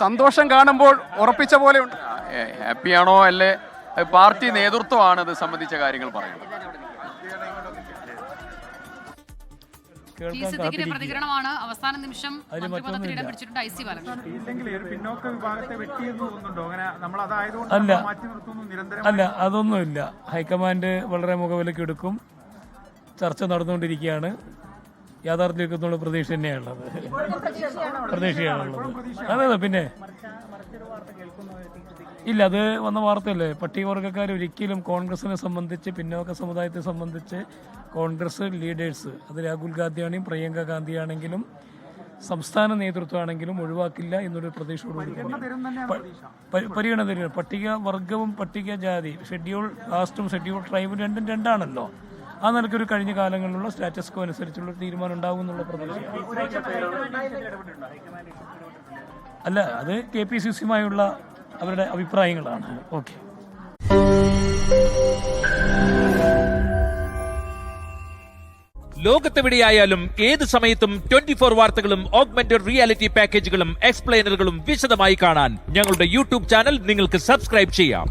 സന്തോഷം കാണുമ്പോൾ ഉറപ്പിച്ച പോലെ ഉണ്ട്. ഹാപ്പിയാണോ അല്ലേ പാർട്ടി നേതൃത്വമാണ് ഇത് സംബന്ധിച്ച കാര്യങ്ങൾ പറയുന്നത്. പ്രതികരണമാണ് അവസാന നിമിഷം മന്ത്രിപദത്തിൽ പിടിച്ചിട്ടുണ്ട് IC ബാലകൃഷ്ണൻ. അല്ല, അതൊന്നുമില്ല. ഹൈക്കമാൻഡ് വളരെ മുഖവിലയ്ക്ക് എടുക്കും. ചർച്ച നടന്നുകൊണ്ടിരിക്കുകയാണ്. യാഥാർത്ഥ്യത്തിനുള്ള പ്രതീക്ഷ തന്നെയാണുള്ളത്. അതെ, പിന്നെ ഇല്ല, അത് വന്ന വാർത്തയല്ലേ. പട്ടികവർഗ്ഗക്കാർ ഒരിക്കലും കോൺഗ്രസിനെ സംബന്ധിച്ച്, പിന്നോക്ക സമുദായത്തെ സംബന്ധിച്ച് കോൺഗ്രസ് ലീഡേഴ്സ്, അത് രാഹുൽ ഗാന്ധിയാണെങ്കിലും പ്രിയങ്ക ഗാന്ധിയാണെങ്കിലും സംസ്ഥാന നേതൃത്വമാണെങ്കിലും ഒഴിവാക്കില്ല എന്നൊരു പ്രതീക്ഷയോടുകൂടി പരിഗണന തരുന്നത്. പട്ടിക വർഗവും പട്ടിക ജാതി, ഷെഡ്യൂൾ കാസ്റ്റും ഷെഡ്യൂൾ ട്രൈബും രണ്ടും രണ്ടാണല്ലോ. ആ നിലയ്ക്കൊരു കഴിഞ്ഞ കാലങ്ങളിലുള്ള സ്റ്റാറ്റസ് കോ അനുസരിച്ചുള്ള തീരുമാനം ഉണ്ടാകും എന്നുള്ള പ്രതീക്ഷയാണ്. അല്ല, അത് KPCCയുമായുള്ള അവരുടെ അഭിപ്രായങ്ങളാണ്. ഓക്കെ. ലോകത്തെവിടെയായാലും ഏത് സമയത്തും 24 വാർത്തകളും ഓഗ്മെന്റഡ് റിയാലിറ്റി പാക്കേജുകളും എക്സ്പ്ലെയിനറുകളും വിശദമായി കാണാൻ ഞങ്ങളുടെ YouTube ചാനൽ നിങ്ങൾക്ക് സബ്സ്ക്രൈബ് ചെയ്യാം.